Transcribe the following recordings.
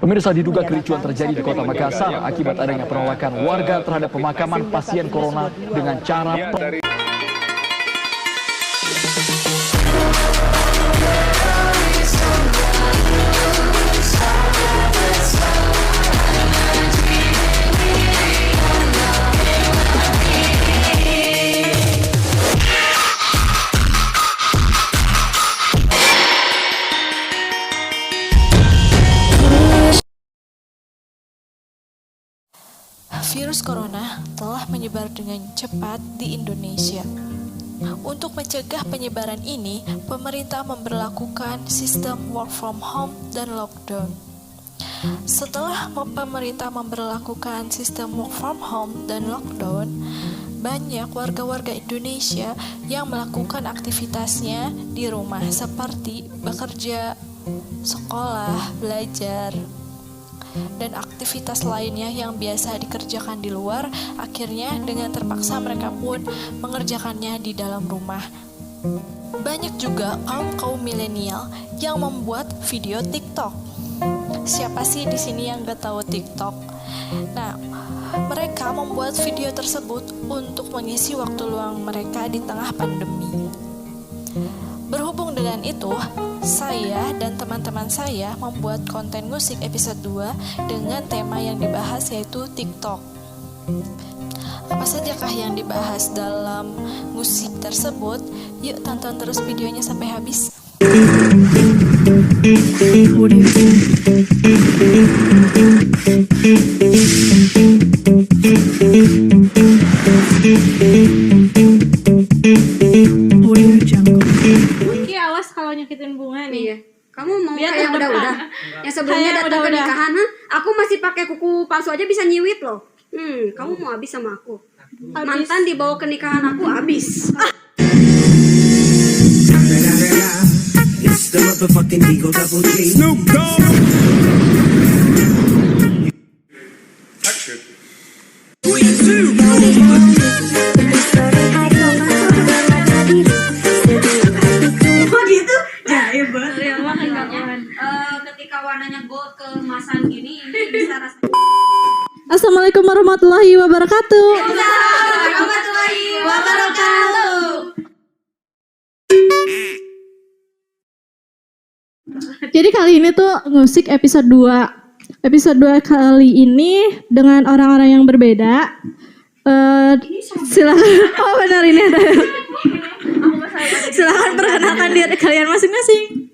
Pemirsa, diduga kericuan terjadi di Kota Makassar akibat adanya penolakan warga terhadap pemakaman pasien corona dengan cara Virus corona telah menyebar dengan cepat di Indonesia. Untuk mencegah penyebaran ini, pemerintah memberlakukan sistem work from home dan lockdown. Setelah pemerintah memberlakukan sistem work from home dan lockdown, banyak warga-warga Indonesia yang melakukan aktivitasnya di rumah seperti bekerja, sekolah, belajar, dan aktivitas lainnya yang biasa dikerjakan di luar. Akhirnya dengan terpaksa mereka pun mengerjakannya di dalam rumah. Banyak juga kaum milenial yang membuat video TikTok. Siapa sih di sini yang gak tahu TikTok? Nah, mereka membuat video tersebut untuk mengisi waktu luang mereka di tengah pandemi. Berhubung dengan itu, saya dan teman-teman saya membuat konten musik episode 2 dengan tema yang dibahas yaitu TikTok. Apa sajakah yang dibahas dalam musik tersebut? Yuk tonton terus videonya sampai habis. Awas kalau nyakitin bunga nih. Iya. Kamu mau Biar kayak udah-udah? Yang sebelumnya datang ke nikahan, aku masih pakai kuku palsu aja bisa nyiwit loh. Kamu mau habis sama aku? Mantan dibawa ke nikahan aku habis. It's the motherfucking Eagle Double G. Snoop Dogg. Action. 3, 2, 1. Oh gitu? Jahil banget. Ketika warnanya gold keemasan gini, ini bisa rasanya. Assalamualaikum warahmatullahi wabarakatuh. Warahmatullahi wabarakatuh. Jadi kali ini tuh musik episode 2. Episode 2 kali ini dengan orang-orang yang berbeda. Silakan. Oh benar, ini ada. Silakan perkenalkan diri kalian masing-masing.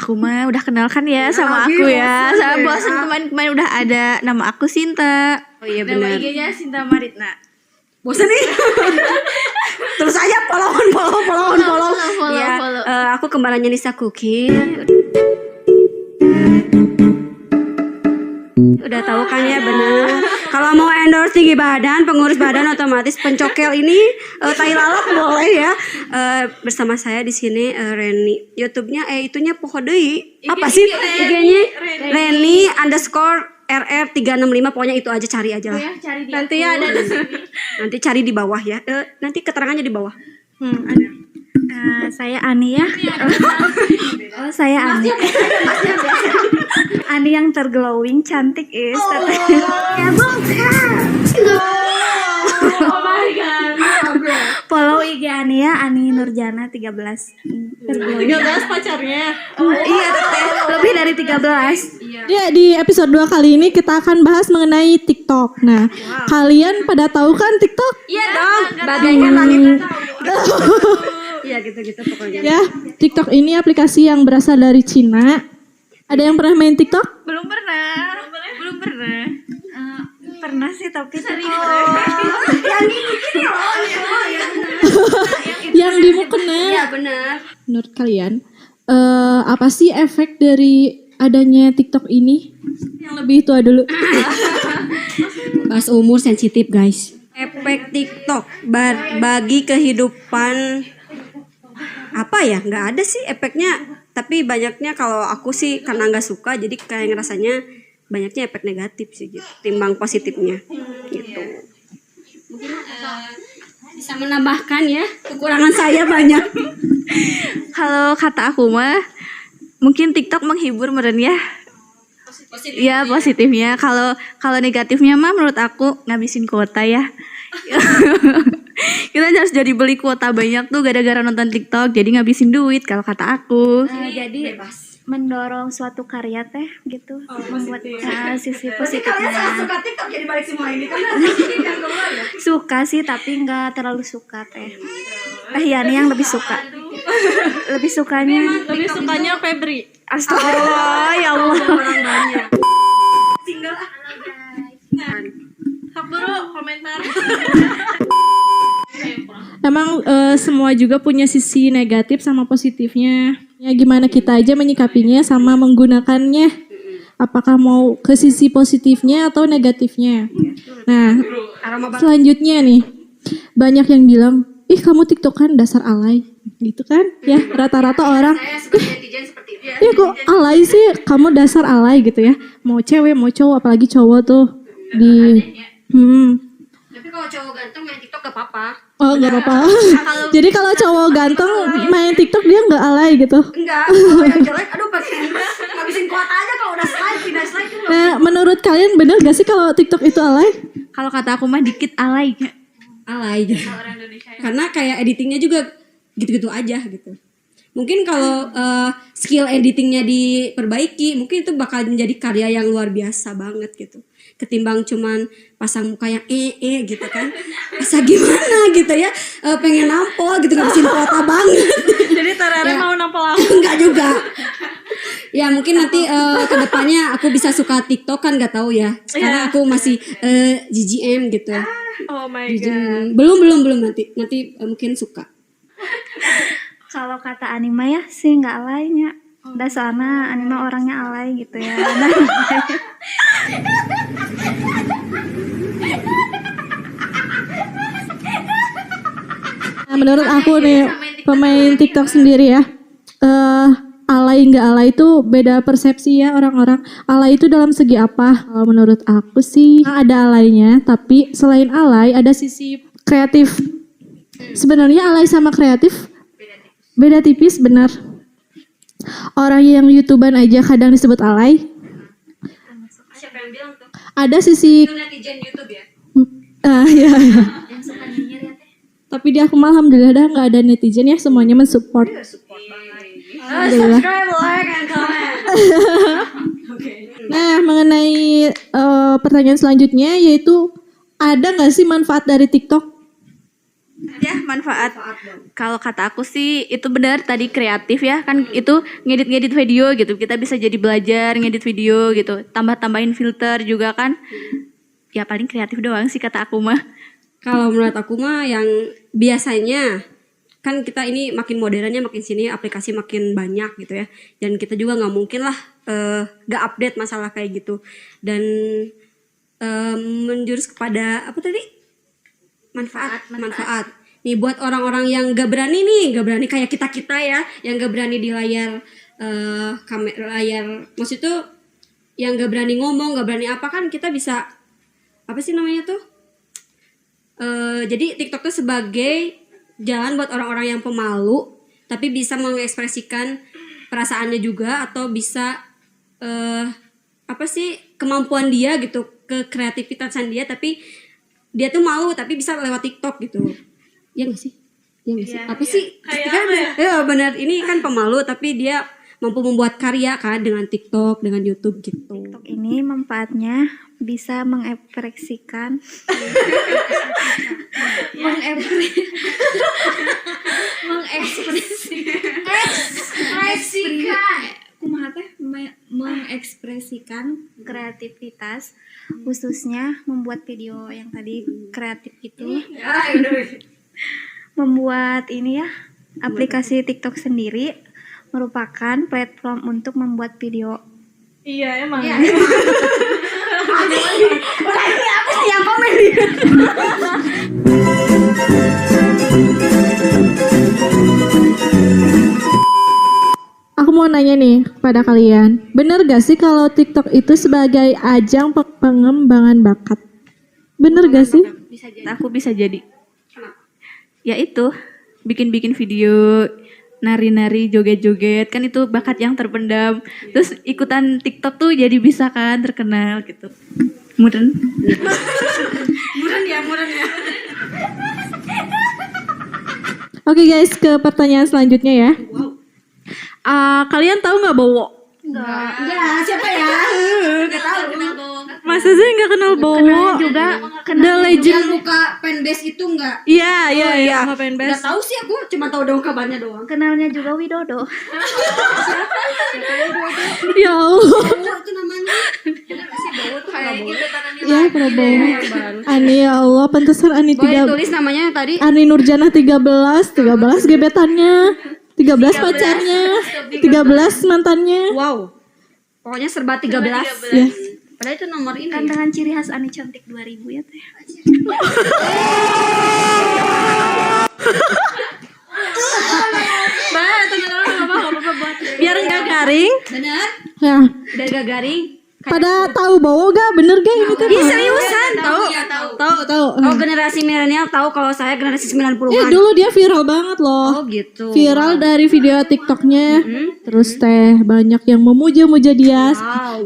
Aku mah udah kenalkan ya sama aku ya. Saya bosan kemarin udah ada. Nama aku Sinta. Oh iya Nama benar. IG-nya Sinta Maritna. Bosan nih. Terus aja follow. Ya, follow. Aku kembarannya Nisa Kuki. Udah tahu kan ya, benar. Kalau mau endorse tinggi badan, pengurus badan otomatis pencokel ini tai lalat boleh ya. Bersama saya di sini Reni. YouTube-nya itunya poho deui. Apa sih IG-nya? Reni _RR365, pokoknya itu aja, cari aja lah. Nanti ya ada di sini. Nanti cari di bawah ya. Nanti keterangannya di bawah. Ada. Saya Ani ya. Oh, saya Ani. Ani yang terglowing, cantik is. Follow IG Ani ya, Ani Nurjana 13. Terglowing. 13 pacarnya. Iya, lebih dari 13. Ya, di episode 2 kali ini kita akan bahas mengenai TikTok. Nah, kalian pada tahu kan TikTok? Iya dong. Bagaikan langit. Iya gitu-gitu pokoknya. Ya, TikTok ini aplikasi yang berasal dari Cina. Ada yang pernah main TikTok? Belum pernah. Pernah sih tapi sering. Yang ini loh. Yang di mukena. Iya benar. Menurut kalian, apa sih efek dari adanya TikTok ini? Yang lebih tua dulu. Bahas umur sensitif guys. Efek TikTok bagi kehidupan apa ya? Nggak ada sih efeknya. Tapi banyaknya kalau aku sih karena nggak suka, jadi kayak ngerasanya banyaknya efek negatif sih gitu, timbang positifnya gitu. Mungkin bisa menambahkan ya, kekurangan saya banyak. Kalau kata aku mah mungkin TikTok menghibur meren ya. Iya positifnya. Kalau negatifnya mah menurut aku ngabisin kuota ya. Kita harus jadi beli kuota banyak tuh gara-gara nonton TikTok, jadi ngabisin duit kalau kata aku. Jadi mendorong suatu karya teh gitu, membuat sisi Berarti kalian sangat positifnya. suka TikTok jadi balik semua ini kan? Suka sih tapi nggak terlalu suka teh. Yani yang lebih suka. Lebih sukanya. Lebih sukanya Febri. Astagfirullah ya Allah. Hak dulu komentar. Emang semua juga punya sisi negatif sama positifnya. Ya gimana kita aja menyikapinya sama menggunakannya. Apakah mau ke sisi positifnya atau negatifnya. Nah, selanjutnya nih. Banyak yang bilang, ih kamu tiktokan dasar alay. Gitu kan? Ya rata-rata orang. Ih kok alay sih? Kamu dasar alay gitu ya. Mau cewek, mau cowok, apalagi cowok tuh. Tapi kalau cowok ganteng main TikTok gak apa-apa. Oh nggak apa-apa. Jadi kalau cowok ganteng main TikTok dia nggak alay gitu. Enggak, kalau yang jelek, aduh pasti ngabisin kuota aja kalau udah slide, tidak slide tuh. Nah, menurut kalian benar gak sih kalau TikTok itu alay? Kalau kata aku mah dikit alay. Alay gitu. Karena kayak editingnya juga gitu-gitu aja gitu. Mungkin kalau skill editingnya diperbaiki, mungkin itu bakal menjadi karya yang luar biasa banget gitu. Ketimbang cuman pasang muka yang gitu kan. Asa gimana gitu ya, pengen nampol gitu, ngabisin kuota banget. Jadi Terere mau nampol aku. Enggak juga. Ya mungkin nanti kedepannya aku bisa suka TikTok kan nggak tahu ya. Sekarang aku masih GGM gitu. Oh my GGM. Belum nanti mungkin suka. Kalau kata anime ya sih nggak alaynya. Dasarnya anime orangnya alay gitu ya. Nah, menurut aku nih pemain TikTok sendiri ya, alay nggak alay itu beda persepsi ya orang-orang. Alay itu dalam segi apa? Kalau menurut aku sih ada alaynya, tapi selain alay ada sisi kreatif. Sebenarnya alay sama kreatif beda tipis, benar. Orang yang YouTuber aja kadang disebut alay. Siapa yang bilang tuh? Ada sisi Itu netizen YouTube ya. iya. Yang suka nyinyir ya teh. Tapi di aku alhamdulillah dah nggak ada netizen ya, semuanya mensupport. Alhamdulillah. Subscribe, like, and comment. Nah, mengenai pertanyaan selanjutnya yaitu ada nggak sih manfaat dari TikTok? Ya manfaat. Kalau kata aku sih itu benar tadi kreatif ya kan, itu ngedit video gitu. Kita bisa jadi belajar ngedit video gitu. Tambahin filter juga kan. Ya paling kreatif doang sih kata aku mah. Kalau menurut aku mah yang biasanya kan kita ini makin modernnya makin sini aplikasi makin banyak gitu ya. Dan kita juga nggak mungkin lah nggak update masalah kayak gitu. Dan menjurus kepada apa tadi? Manfaat. Nih buat orang-orang yang gak berani kayak kita ya, yang gak berani di layar layar, maksud tuh yang gak berani ngomong, gak berani apa, kan kita bisa apa sih namanya tuh? Jadi TikTok tuh sebagai jalan buat orang-orang yang pemalu, tapi bisa mengekspresikan perasaannya juga, atau bisa apa sih kemampuan dia gitu, ke kreativitasan dia, tapi dia tuh malu tapi bisa lewat TikTok gitu. Ya nggak sih? Ya nggak sih? Apa sih? Kan, ya benar, ini kan pemalu tapi dia mampu membuat karya kan dengan TikTok, dengan YouTube gitu. TikTok ini manfaatnya bisa mengekspresikan mengekspresikan kreativitas, khususnya membuat video yang tadi kreatif itu. Membuat ini ya, aplikasi TikTok sendiri merupakan platform untuk membuat video. Iya emang. Udah ini apa sih yang komen nih? Aku mau nanya nih kepada kalian, bener gak sih kalau TikTok itu sebagai ajang pengembangan bakat? Bener gak sih? Aku bisa jadi. Ya itu, bikin video nari-nari, joget-joget, kan itu bakat yang terpendam. Terus ikutan TikTok tuh jadi bisa kan terkenal gitu. Murен. Muren ya. Oke guys, ke pertanyaan selanjutnya ya. Kalian tahu nggak Bowo? Enggak, siapa ya? Enggak tahu. Masa sih nggak kenal Bowo? Kenal juga, The Legend. Buka fanbase itu enggak? Iya. Sama fanbase. Enggak tahu sih, aku cuma tahu dong kabarnya doang. kenalnya juga Widodo. Ya Allah. Itu namanya. Ya Prabowo. Ani ya Allah, pantesan Ani Boleh 3. tulis namanya yang tadi. Ani Nurjana 13 gebetannya, 13 pacarnya, 13 mantannya. Wow. Pokoknya serba 13. Ya. Padahal itu nomor ini. Kan dengan ciri khas Ani cantik 2000 ya teh. Biar nggak garing. Benar? Ya. Udah agak garing. Pada tahu Bowo gak? Bener gak ini tuh? Ih, seriusan tahu? Tahu. Oh, generasi milenial tahu kalau saya generasi 90-an. Dulu dia viral banget loh. Oh, gitu. Viral dari video TikToknya. Terus teh banyak yang memuja-muja dia.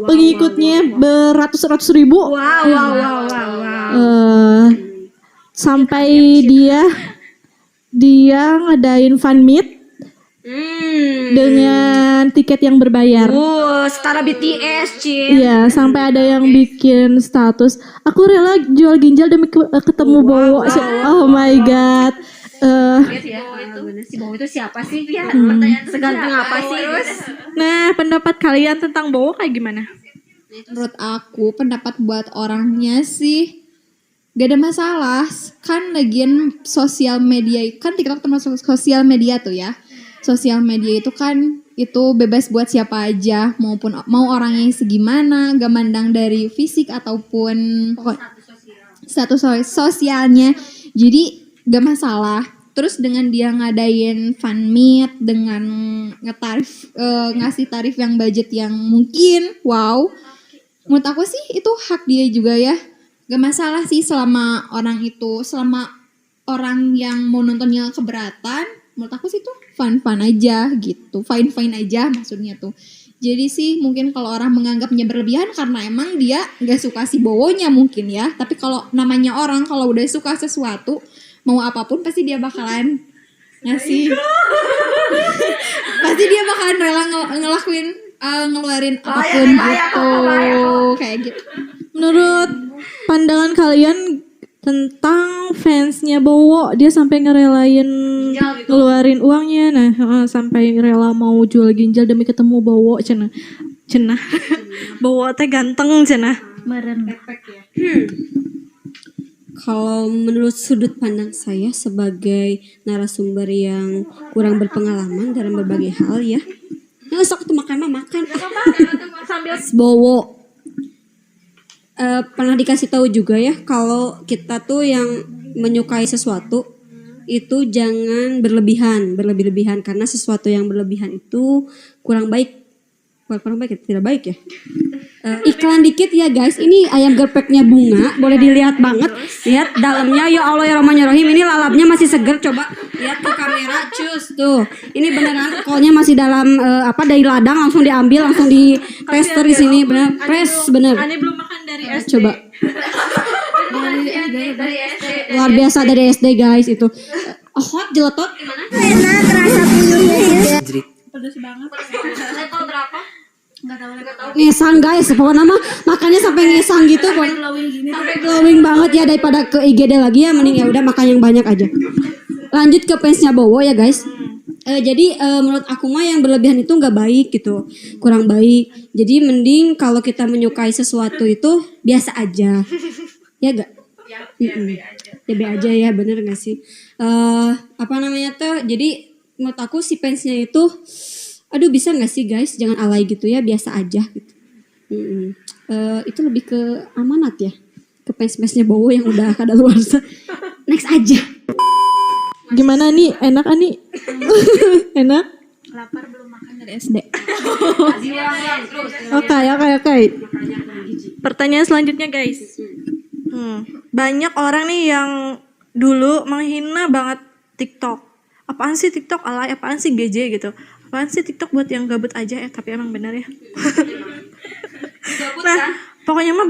Pengikutnya beratus-ratus ribu. Wow. Sampai dia ngadain fan meet dengan tiket yang berbayar. Setara BTS, Cin. Iya, sampai ada yang bikin status, aku rela jual ginjal demi ketemu Bowo. Oh my god. Si Bowo itu siapa sih? Ya, pertanyaan seganteng apa sih? Nah, pendapat kalian tentang Bowo kayak gimana? Menurut aku pendapat buat orangnya sih gak ada masalah. Kan lagian sosial media, kan TikTok termasuk sosial media tuh ya. Sosial media itu kan itu bebas buat siapa aja, mau orangnya segimana, gak mandang dari fisik ataupun status sosialnya. Jadi gak masalah. Terus dengan dia ngadain fan meet dengan ngasih tarif yang budget yang mungkin wow. Menurut aku sih itu hak dia juga ya. Gak masalah sih selama orang yang mau nontonnya keberatan. Menurut aku sih tuh fun aja gitu, fine aja maksudnya tuh. Jadi sih mungkin kalau orang menganggapnya berlebihan karena emang dia nggak suka si Bowonya mungkin ya. Tapi kalau namanya orang kalau udah suka sesuatu mau apapun pasti dia bakalan ngasih, pasti dia bakalan rela ngeluarin apapun gitu, kayak gitu. Menurut pandangan kalian tentang fansnya Bowo, dia sampai ngerelain ngeluarin uangnya, sampai rela mau jual ginjal demi ketemu Bowo, cenah Bowo teh ganteng cenah. Meren. Kalau menurut sudut pandang saya sebagai narasumber yang kurang berpengalaman dalam berbagai hal ya, sok tuh makan. Bowo pernah dikasih tahu juga ya kalau kita tuh yang menyukai sesuatu itu jangan berlebih-lebihan karena sesuatu yang berlebihan itu kurang baik tidak baik ya. Iklan dikit ya guys, ini ayam gepreknya Bunga, boleh dilihat banget, lihat dalamnya, ya Allah ya Rahman ya Rahim, ini lalapnya masih seger, coba lihat ke kamera, cus tuh, ini beneran kolnya masih dalam dari ladang langsung diambil, langsung di tester di sini, bener fresh bener. Ani belum makan dari SD. Coba. Luar biasa dari SD guys itu. Hot jeletot gimana? Enak terasa puyuhnya juga. Pedas banget. Level berapa? Ngesang guys, pokoknya mah makannya sampai ngesang gitu, sampai glowing banget ya, daripada ke IGD lagi ya, mending ya udah makan yang banyak aja. Lanjut ke fansnya Bowo ya guys. Jadi menurut aku mah yang berlebihan itu nggak baik gitu, kurang baik. Jadi mending kalau kita menyukai sesuatu itu biasa aja, ya gak? Ya be aja ya, bener gak sih? Jadi menurut aku si fansnya itu, aduh bisa nggak sih guys, jangan alay gitu ya, biasa aja gitu. Itu lebih ke amanat ya, ke fans-fansnya Bowo yang udah kadaluarsa. Next aja. Gimana nih? Enak Ani? Enak? Lapar belum makan dari SD. Oke. Pertanyaan selanjutnya guys. Banyak orang nih yang dulu menghina banget TikTok. apaan sih TikTok, alay, apaan sih GJ gitu, apaan sih TikTok buat yang gabut aja, tapi emang benar ya. Nah pokoknya mah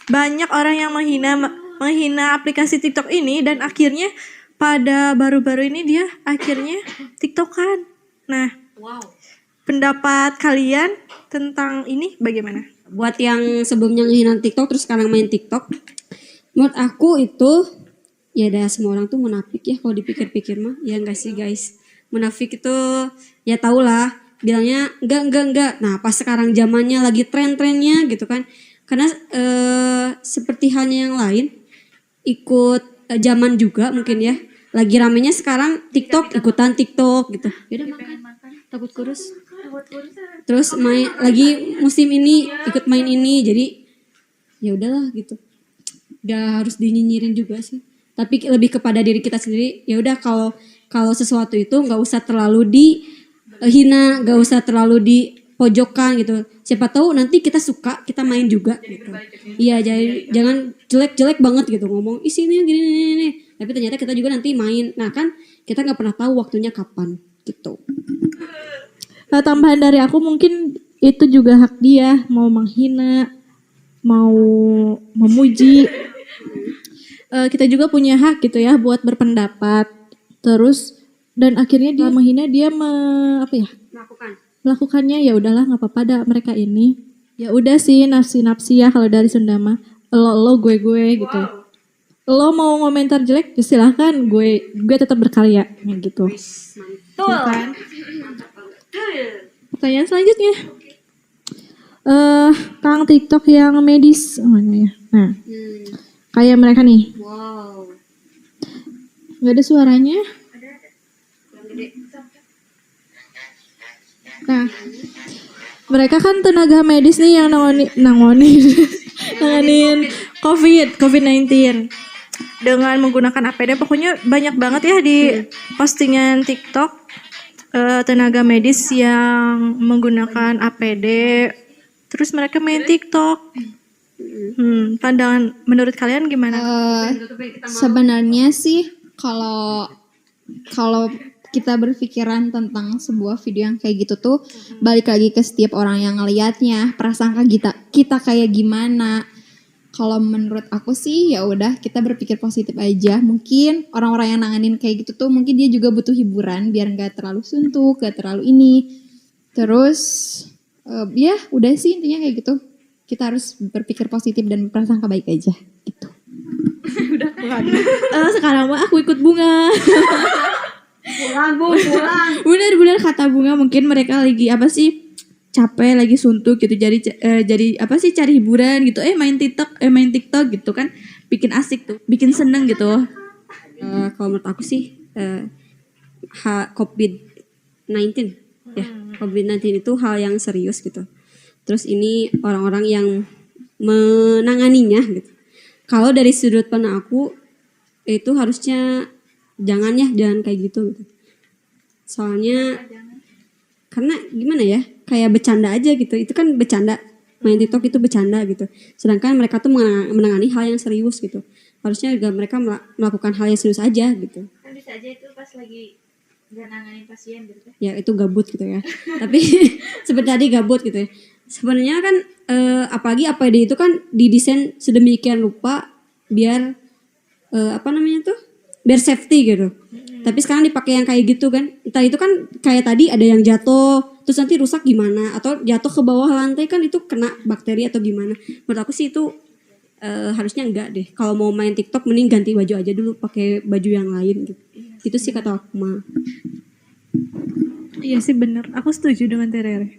banyak orang yang menghina aplikasi TikTok ini, dan akhirnya pada baru-baru ini dia akhirnya TikTokan. Nah, pendapat kalian tentang ini bagaimana? Buat yang sebelumnya ngehina TikTok terus sekarang main TikTok, menurut aku itu ya dah, semua orang tuh munafik ya kalau dipikir-pikir mah. Ya enggak sih guys, munafik itu ya tau lah, bilangnya enggak. Nah pas sekarang zamannya lagi tren-trennya gitu kan, karena seperti halnya yang lain ikut zaman juga mungkin ya, lagi ramenya sekarang TikTok, ikutan TikTok gitu. Yaudah makan, takut kurus. Terus main lagi musim ini ikut main ini, jadi ya udahlah gitu. Gak harus dinyinyirin juga sih. Tapi lebih kepada diri kita sendiri. Ya udah, kalau sesuatu itu nggak usah terlalu dihina, nggak usah terlalu dipojokkan gitu. Siapa tahu nanti kita suka, kita main juga gitu. Iya, jangan jelek-jelek banget gitu ngomong isinya gini. Tapi ternyata kita juga nanti main. Nah kan kita nggak pernah tahu waktunya kapan gitu. Tambahan dari aku, mungkin itu juga hak dia mau menghina, mau memuji. Kita juga punya hak gitu ya buat berpendapat. Terus dan akhirnya dia menghina, dia melakukannya, ya udahlah nggak apa-apa dah mereka ini. Ya udah sih, nafsi ya kalau dari Sunda mah. Lo gue gitu. Lo mau komentar jelek ya silahkan, gue tetap berkarya gitu. Betul. Ya kan? Pertanyaan selanjutnya, tentang TikTok yang medis mana ya? Nah, kayak mereka nih, nggak ada suaranya. Nah, mereka kan tenaga medis nih yang nanganin COVID-19 dengan menggunakan APD. Pokoknya banyak banget ya di postingan TikTok. Tenaga medis yang menggunakan APD, terus mereka main TikTok. Pandangan menurut kalian gimana? Sebenarnya sih kalau kita berpikiran tentang sebuah video yang kayak gitu tuh balik lagi ke setiap orang yang ngelihatnya, prasangka kita kayak gimana. Kalau menurut aku sih ya udah, kita berpikir positif aja. Mungkin orang-orang yang nanganin kayak gitu tuh mungkin dia juga butuh hiburan biar nggak terlalu suntuk, nggak terlalu ini. Terus ya udah sih intinya kayak gitu. Kita harus berpikir positif dan prasangka baik aja gitu. Udah. Sekarang mah aku ikut Bunga. Pulang. Benar kata Bunga, mungkin mereka lagi apa sih? Capek, lagi suntuk gitu, jadi apa sih, cari hiburan gitu, main TikTok gitu kan, bikin asik tuh, bikin seneng gitu. Kalau menurut aku sih COVID-19 ya, COVID-19 itu hal yang serius gitu. Terus ini orang-orang yang menanganinya gitu. Kalau dari sudut pandang aku itu harusnya jangan kayak gitu. Soalnya karena gimana ya, kayak bercanda aja gitu. Itu kan bercanda, main TikTok itu bercanda gitu. Sedangkan mereka tuh menangani hal yang serius gitu. Harusnya juga mereka melakukan hal yang serius aja gitu. Kan bisa aja itu pas lagi gak nanganin pasien gitu. Ya itu gabut gitu ya. Tapi seperti tadi gabut gitu ya. Sebenarnya kan apalagi APD itu kan didesain sedemikian rupa biar biar safety gitu. Tapi sekarang dipakai yang kayak gitu kan. Entah itu kan kayak tadi ada yang jatuh terus nanti rusak gimana, atau jatuh ke bawah lantai kan itu kena bakteri atau gimana. Menurut aku sih itu harusnya enggak deh. Kalau mau main TikTok mending ganti baju aja dulu, pakai baju yang lain gitu. Itu sih kata aku mah. Iya sih bener, aku setuju dengan Terere.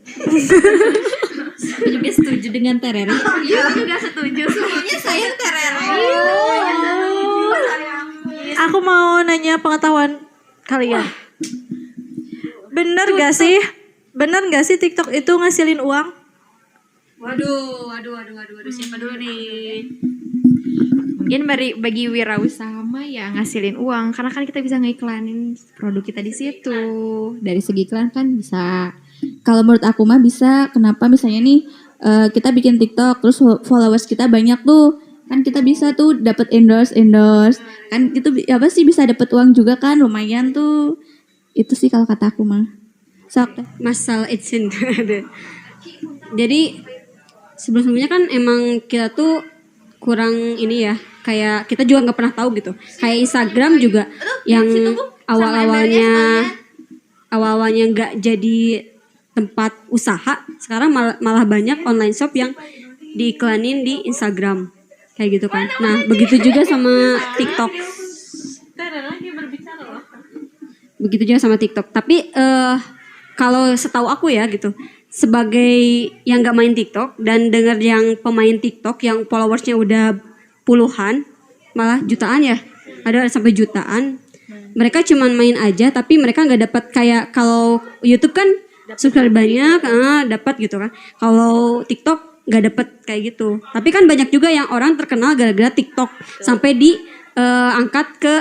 Aku juga setuju dengan Terere. Iya, aku juga setuju. Semuanya saya Terere. Aku mau nanya pengetahuan kalian. Bener gak sih TikTok itu ngasilin uang? Waduh, siapa dulu nih? Mungkin bagi wirausaha mah ya ngasilin uang, karena kan kita bisa ngiklanin produk kita di situ. Dari segi iklan kan bisa. Kalau menurut aku mah bisa. Kenapa? Misalnya nih kita bikin TikTok terus followers kita banyak tuh, Kan kita bisa tuh dapat endorse kan itu apa sih bisa dapat uang juga kan lumayan tuh. Itu sih kalau kata aku mah. Sok teh. Masalah AdSense. Jadi sebelumnya kan emang kita tuh kurang ini ya, kayak kita juga nggak pernah tahu gitu. Kayak Instagram juga yang awal-awalnya nggak jadi tempat usaha, sekarang malah banyak online shop yang diiklanin di Instagram kayak gitu kan. Nah begitu juga sama TikTok. Tapi kalau setahu aku ya gitu, sebagai yang nggak main TikTok dan dengar yang pemain TikTok yang followersnya udah puluhan, malah jutaan ya, ada sampai jutaan. Mereka cuman main aja, tapi mereka nggak dapat kayak kalau YouTube kan subscriber banyak, dapat gitu kan. Kalau TikTok nggak dapat kayak gitu. Tapi kan banyak juga yang orang terkenal gara-gara TikTok sampai diangkat ke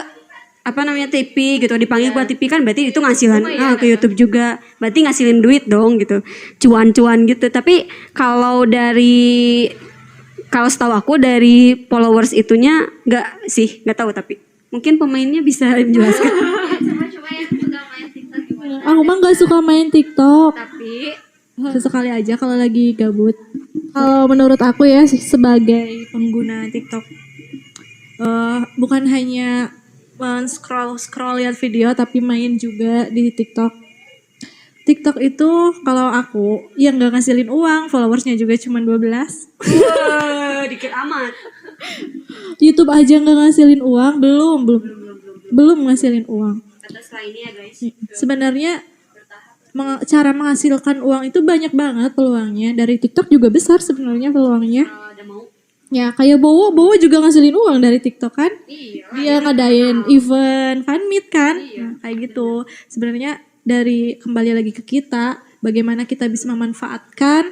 TV gitu, dipanggil buat TV kan berarti itu ngasilan ke YouTube juga, berarti ngasilin duit dong gitu, cuan-cuan gitu. Tapi kalau setahu aku dari followers itunya nggak tahu, tapi mungkin pemainnya bisa menjelaskan. Aku mah nggak suka main TikTok, Tapi sesekali aja kalau lagi gabut. Kalau menurut aku ya sebagai pengguna TikTok, bukan hanya scroll lihat video tapi main juga di TikTok. TikTok itu kalau aku yang nggak ngasilin uang, followersnya juga cuma 12. Dikit amat. YouTube aja nggak ngasilin uang, belum ngasilin uang. Setelah ini ya guys. Sebenarnya cara menghasilkan uang itu banyak banget peluangnya. Dari TikTok juga besar sebenarnya peluangnya. Ya kayak Bowo juga ngasilin uang dari TikTok kan. Dia ngadain event fan meet kan. Nah, kayak gitu. Sebenarnya kembali lagi ke kita, bagaimana kita bisa memanfaatkan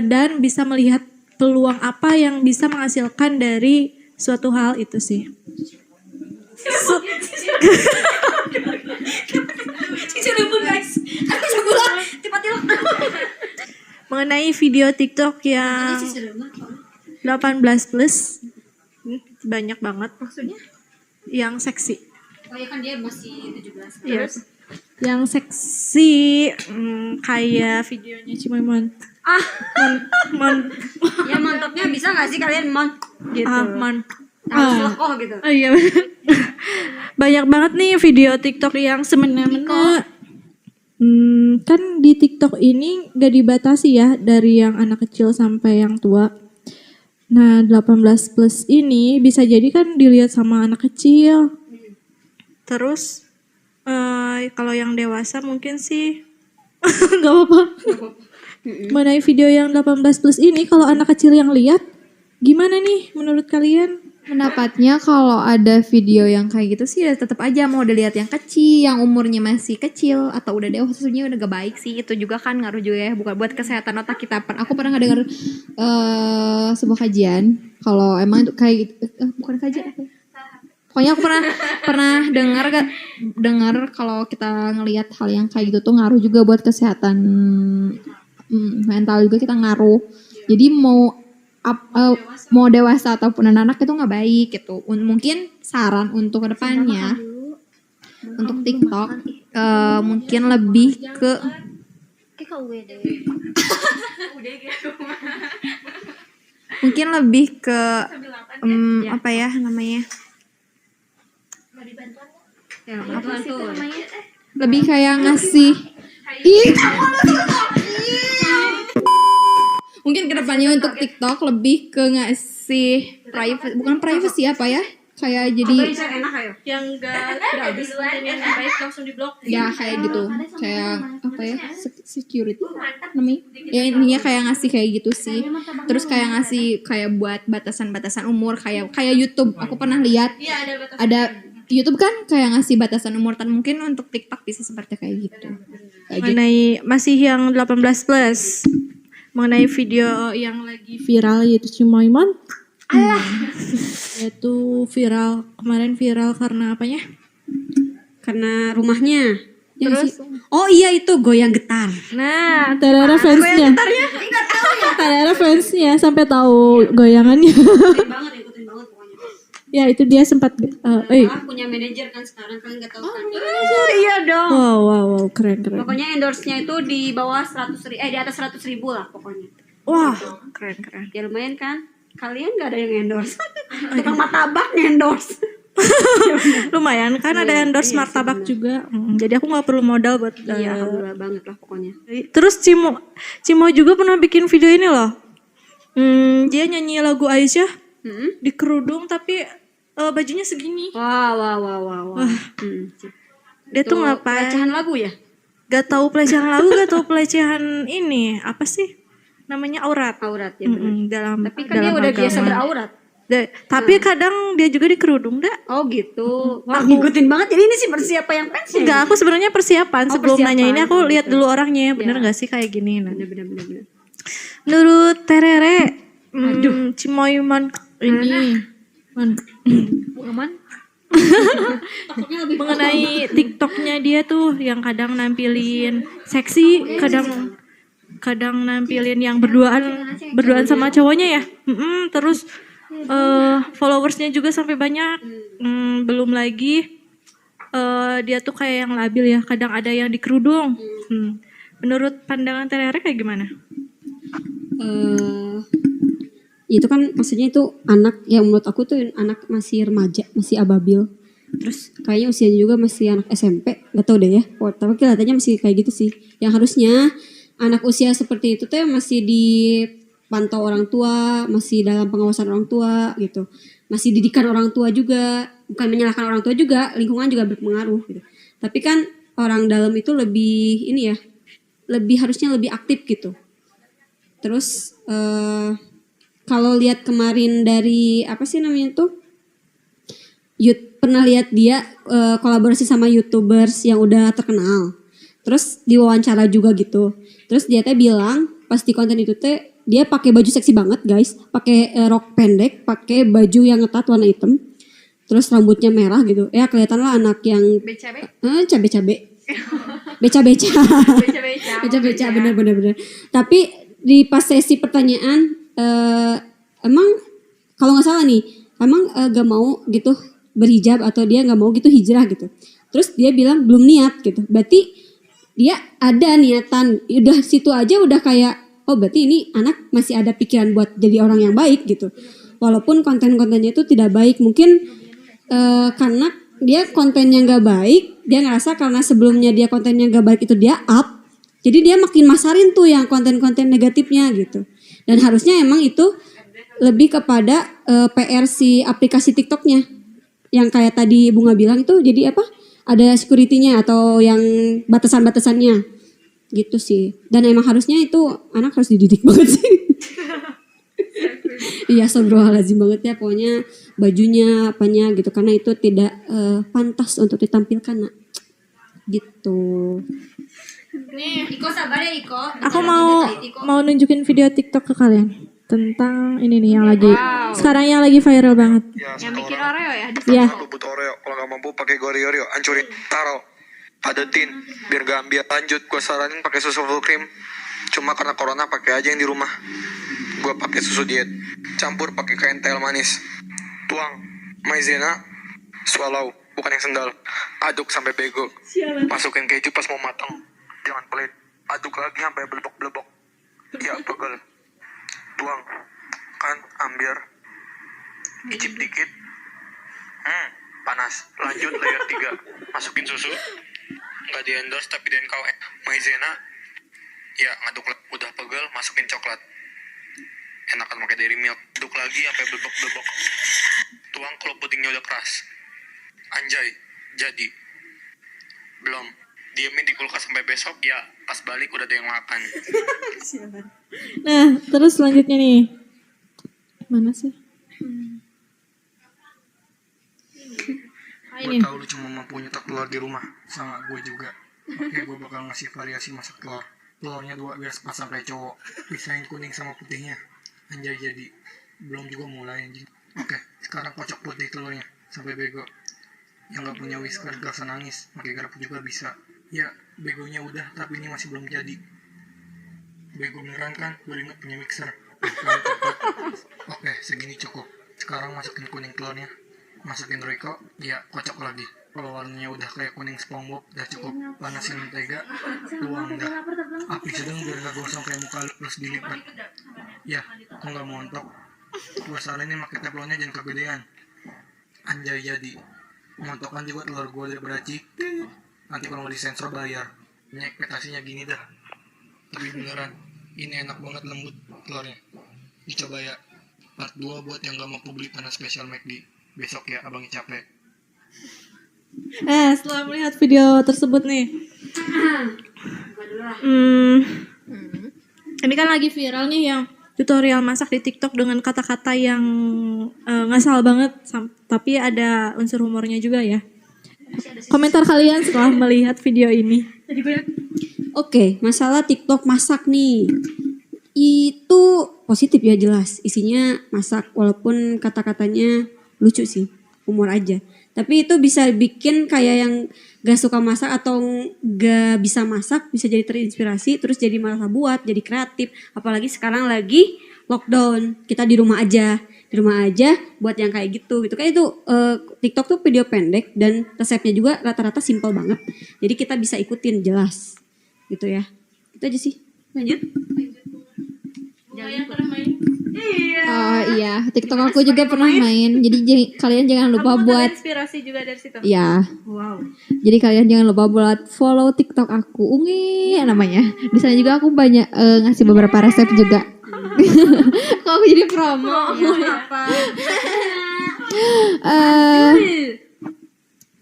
dan bisa melihat peluang apa yang bisa menghasilkan dari suatu hal itu sih. Mengenai video TikTok yang 18 plus banyak banget, maksudnya yang seksi. Oh ya kan dia masih 17. Yes. Yang seksi kayak videonya Cimemon. Ya mantapnya bisa nggak sih kalian gitu. Harus lekoh gitu. Iya. Banyak banget nih video TikTok yang semena-mena. Kan di TikTok ini gak dibatasi ya dari yang anak kecil sampai yang tua. Nah 18 plus ini bisa jadi kan dilihat sama anak kecil. Terus kalau yang dewasa mungkin sih gak apa-apa. Mengenai video yang 18 plus ini kalau anak kecil yang lihat gimana nih menurut kalian? Pendapatnya kalau ada video yang kayak gitu sih ya tetap aja mau dilihat yang kecil, yang umurnya masih kecil atau udah dewasa sebenarnya udah gak baik sih. Itu juga kan ngaruh juga ya, bukan buat kesehatan otak kita. Aku pernah ngedenger sebuah kajian kalau emang itu kayak bukan kajian apa? Pokoknya aku pernah dengar kalau kita ngelihat hal yang kayak gitu tuh ngaruh juga buat kesehatan mental juga kita ngaruh. Jadi mau dewasa ataupun anak itu nggak baik gitu. Mungkin saran untuk kedepannya untuk TikTok mungkin lebih ke mungkin lebih ke apa ya namanya? Lebih kayak ngasih mungkin kedepannya untuk TikTok lebih ke ngasih bukan privacy apa ya, kayak jadi Yang gak habis yang baik langsung diblok. ya kayak gitu, kayak apa ya, security namanya ya, intinya kayak ngasih kayak gitu sih. Terus kayak ngasih kayak buat batasan-batasan umur, kayak YouTube aku pernah lihat ada YouTube kan kayak ngasih batasan umur, dan mungkin untuk TikTok bisa seperti kayak gitu. Mengenai masih yang 18 plus, mengenai video yang lagi viral yaitu Cimemon. Yaitu kemarin viral karena apanya? Karena rumahnya. Terus Oh iya itu goyang getar. nah, Tarara fansnya. Tarara fansnya sampai tahu goyangannya. Ya itu dia sempat punya manajer kan sekarang, kalian nggak tahu kan? Iya dong. wow, keren. Pokoknya endorse-nya itu di bawah 100.000, di atas 100.000 lah pokoknya. Wah, keren. Ya lumayan kan? Kalian nggak ada yang endorse. Tukang martabak endorse. Lumayan kan ada endorse martabak juga. Jadi aku nggak perlu modal buat. Iya, alhamdulillah banget lah pokoknya. Terus Cimo juga pernah bikin video ini loh. Dia nyanyi lagu Aisyah di kerudung tapi bajunya segini. Wah. Dia tuh ngapain? Pelecehan lagu ya? Gak tahu pelecehan lagu, gak tahu pelecehan ini apa sih? Namanya aurat. Aurat ya benar. Tapi kan dia dalam udah agama. biasa beraurat. Tapi kadang dia juga di kerudung dah. Oh gitu. Wah, ngikutin banget. Jadi ini sih persiapan yang fansnya. Enggak, aku sebenarnya persiapan. Sebelum persiapan. nanya ini aku lihat dulu orangnya. Bener gak sih kayak gini? Nah. Bener. Menurut Terere, Cimoy ini mengenai TikToknya dia tuh yang kadang nampilin seksi, kadang nampilin yang berduaan sama cowoknya ya. Terus followersnya juga sampai banyak. Belum lagi dia tuh kayak yang labil ya, kadang ada yang di kerudung. Menurut pandangan Terere kayak gimana? Itu kan maksudnya itu anak yang menurut aku tuh anak masih remaja, masih ababil. Terus kayaknya usianya juga masih anak SMP, nggak tahu deh ya. Tapi kelihatannya masih kayak gitu sih. Yang harusnya anak usia seperti itu tuh masih dipantau orang tua, masih dalam pengawasan orang tua gitu. Masih didikan orang tua juga, bukan menyalahkan orang tua juga, lingkungan juga berpengaruh gitu. Tapi kan orang dalam itu lebih ini ya, harusnya lebih aktif gitu. Terus kalau lihat kemarin dari apa sih namanya tuh, pernah lihat dia kolaborasi sama YouTubers yang udah terkenal. Terus diwawancara juga gitu. Terus dia teh bilang pas di konten itu teh dia pakai baju seksi banget guys, pakai rok pendek, pakai baju yang ngetat warna hitam. Terus rambutnya merah gitu. Ya kelihatan lah anak yang cabe-cabe. Beca-beca. Beca-beca bener. Tapi di pas sesi pertanyaan emang kalau nggak salah nih, emang gak mau gitu berhijab atau dia nggak mau gitu hijrah gitu. Terus dia bilang belum niat gitu. Berarti dia ada niatan. Udah situ aja udah kayak oh berarti ini anak masih ada pikiran buat jadi orang yang baik gitu. Walaupun konten-kontennya itu tidak baik, mungkin karena dia kontennya nggak baik, dia ngerasa karena sebelumnya dia kontennya nggak baik itu dia up, jadi dia makin masarin tuh yang konten-konten negatifnya gitu. Dan harusnya emang itu lebih kepada PR si aplikasi TikToknya, yang kayak tadi Bunga bilang itu jadi apa? Ada security-nya atau yang batasan-batasannya gitu sih. Dan emang harusnya itu anak harus dididik banget sih. Iya, astagfirullahaladzim banget ya, pokoknya bajunya apanya gitu, karena itu tidak pantas untuk ditampilkan nak. Gitu. Nih, Iko sabar ya Iko. aku mau nunjukin video TikTok ke kalian tentang ini nih yang lagi sekarang yang lagi viral banget. Yang bikin Oreo ya? Iya. Lu butuh Oreo, kalau nggak mampu pakai Oreo, hancurin, taruh, padetin, biar gak ambil. Lanjut, gue saranin pakai susu full cream. Cuma karena corona pakai aja yang di rumah. Gue pakai susu diet, campur pakai kental manis, tuang maizena, swallow, bukan yang sendal. Aduk sampai bego, masukin keju pas mau matang, jangan pelit. Aduk lagi sampai belebok-belebok, ya pegel. Tuang, kan ambiar, icip dikit, panas. Lanjut layer 3, masukin susu, nggak di endorse tapi di NKW. Maizena, ya ngaduk udah pegel, masukin coklat. Enakan pakai dairy milk. Aduk lagi sampai belebok-belebok. Tuang kalau pudingnya udah keras. Anjay, jadi. Belum. Diemin di kulkas sampai besok, ya pas balik udah ada yang makan. Nah, terus selanjutnya nih. Mana sih? Gue tau lu cuma mampu nyetak telur di rumah. Sama gue juga. Oke, gue bakal ngasih variasi masak telur. Telurnya 2 biar sepasang kayak cowok. Pisahin kuning sama putihnya. Anjay jadi. Belum juga mulai anjing. Oke, sekarang kocok putih telurnya sampai bego. Yang gak punya whisker gak usah nangis, pakai garpu juga bisa. Ya, begonya udah, tapi ini masih belum jadi. Bego beneran kan, gue inget punya mixer. Oke, segini cukup. Sekarang masukin kuning telurnya. masukin Royco, ya kocok lagi. Kalau warnanya udah kayak kuning SpongeBob, udah cukup panasin mentega, tuang dah. Api sedang biar gak gosong kayak muka lu, terus dilipat. Ya, aku gak montok. Gue salah ini pakai teflonnya jangan kegedean. Anjay jadi. Montokan juga telur gue udah beracik. Nanti kalau nggak disensor bayar. Ini ekspektasinya gini dah. Tapi beneran, ini enak banget lembut telurnya. Dicoba ya. Part 2 buat yang gak mau beli panas spesial McD. Besok ya abangnya capek. Setelah melihat video tersebut nih, ini kan lagi viral nih yang tutorial masak di TikTok dengan kata-kata yang ngasal banget, tapi ada unsur humornya juga ya. Komentar kalian setelah melihat video ini? Oke, masalah TikTok masak nih. Itu positif ya jelas. Isinya masak walaupun kata-katanya lucu sih. Humor aja. Tapi itu bisa bikin kayak yang gak suka masak atau gak bisa masak bisa jadi terinspirasi terus jadi malah buat, jadi kreatif. Apalagi sekarang lagi lockdown, kita di rumah aja buat yang kayak gitu kayak itu TikTok tuh video pendek dan resepnya juga rata-rata simple banget. Jadi kita bisa ikutin jelas gitu ya. Itu aja sih. Lanjut. Yang pernah main? Oh iya, TikTok aku juga pernah main. Jadi kalian jangan lupa buat inspirasi juga dari situ. Ya. Wow. Jadi kalian jangan lupa buat follow TikTok aku, Ungi namanya. Di sana juga aku banyak ngasih beberapa resep juga. Kok aku jadi promo.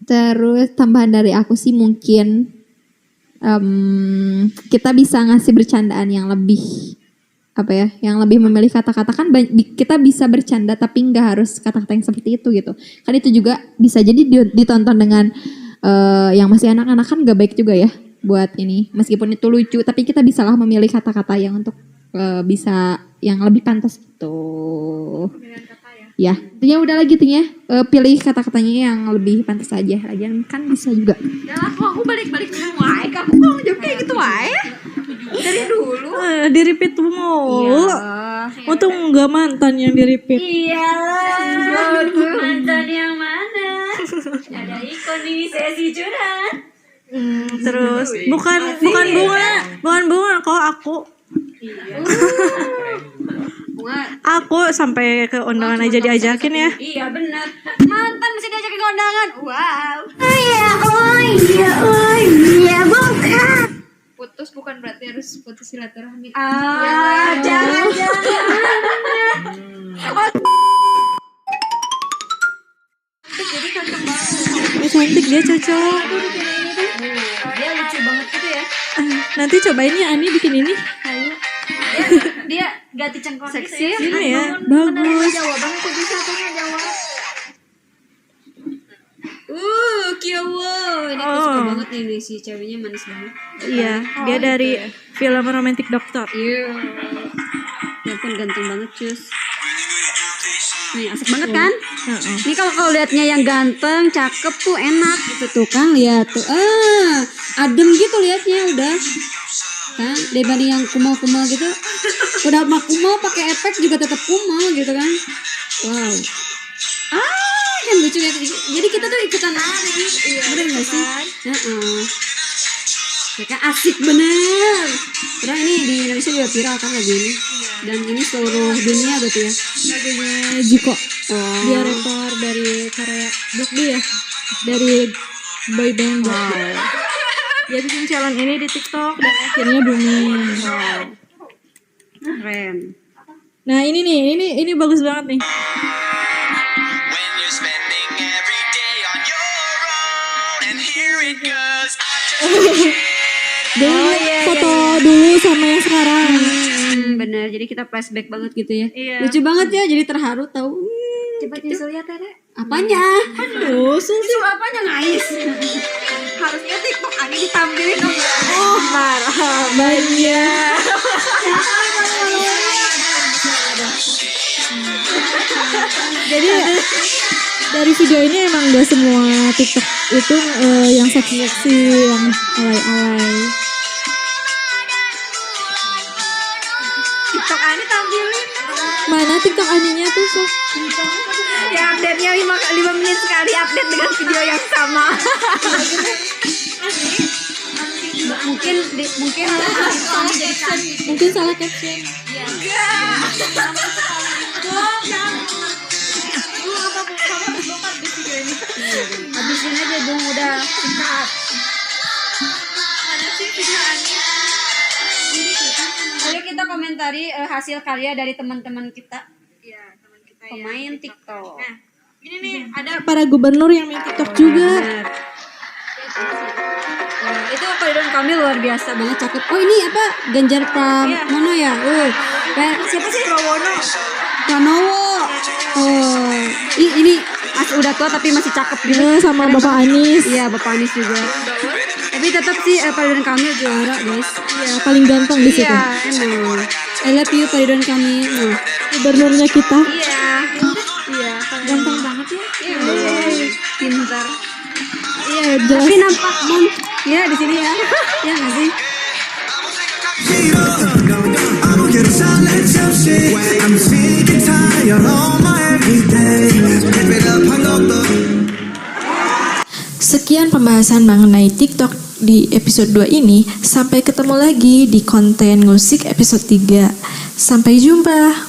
Terus tambahan dari aku sih mungkin kita bisa ngasih bercandaan yang lebih yang lebih memilih kata-kata. Kan kita bisa bercanda tapi nggak harus kata-kata yang seperti itu gitu. Kan itu juga bisa jadi ditonton dengan yang masih anak-anak, kan nggak baik juga ya buat ini. Meskipun itu lucu tapi kita bisalah memilih kata-kata yang untuk bisa yang lebih pantas gitu. Ya, intinya udah lagi ya. Pilih kata-katanya yang lebih pantas aja. Lagian kan bisa juga. Ya aku balik-balik semua. Kamu mau jawab kayak gitu wae. Dari dulu. Di-repeat mulu. Untung enggak mantan yang di-repeat. Iyalah, mantan yang mana? Ada ikon di sesi curhat. Terus bukan bunga kok aku. Aku sampai ke undangan aja diajakin ya. Iya benar. Mantan mesti diajakin ke undangan. Wow. Iya bukan. Putus bukan berarti harus putus silaturahmi. Jangan. Jadi cocok banget. Cantik dia cocok. Dia lucu banget gitu ya. Nanti cobain ya Ani bikin ini. Dia ganti cengkok Seksi gitu ya. ya. Bagus. Jawaban aku bisa tuh ngejawab. Kyowo. Ini aku suka banget nih si ceweknya manis banget. Iya, dia dari film Romantic Doctor. Iya. Ya pun ganteng banget cus. Nih asik banget kan? Ini kalau liatnya yang ganteng, cakep tuh enak gitu tuh kan, lihat tuh. Adem gitu liatnya udah. Kan dibanding yang kumal-kumal gitu. Udah mah kumal pakai efek juga tetap kumal gitu kan. Wow. Kan lucu ya. Jadi kita tuh ikutan nari. Bener gak sih? Ya kan asik bener. Padahal ini di Indonesia juga viral kan lagu ini. Dan ini seluruh dunia berarti ya. Lagunya Jiko. Dia rapper dari Korea. Block B ya. Dari boy band Block B. Dia bikin challenge ini di TikTok dan akhirnya booming. Keren. Nah ini bagus banget nih. Foto dulu sama yang sekarang. Bener, jadi kita flashback banget gitu ya. Iya. Lucu banget ya, jadi terharu tahu. Coba nyusul ya Tere. Apanya? Nyusul sih. Apanya ngais? Harusnya TikTok Ani ditampilin dong. Marhabannya. Jadi dari video ini emang gak semua TikTok itu yang seksi-seksi, yang alay-alay. TikTok Ani tampilin. Mana TikTok Aninya tuh sok? Ya update-nya 5 menit sekali update dengan video yang sama. mungkin salah caption. Habisin aja dong udah singkat. Ayo kita komentari hasil karya dari teman-teman kita. Pemain TikTok. Nah, ini nih ada para gubernur yang main TikTok juga. Itu Pak Ridwan Kamil luar biasa banget, cakep. Oh ini apa Ganjar Pranowo ya? Siapa sih? Pranowo. Oh ini udah tua tapi masih cakep gitu. Sama Bapak Anies. Iya Bapak Anies juga. Tapi tetap sih Pak Ridwan Kamil juara guys. Iya paling ganteng di situ. Iya emang. I love you Pak Ridwan Kamil. Gubernurnya kita. Iya ganteng banget ya. Iya pintar. Iya jelas. Tapi nampak Mom. Iya di sini ya. Iya nggak sih? Sekian pembahasan mengenai TikTok di episode 2 ini. Sampai ketemu lagi di konten musik episode 3. Sampai jumpa.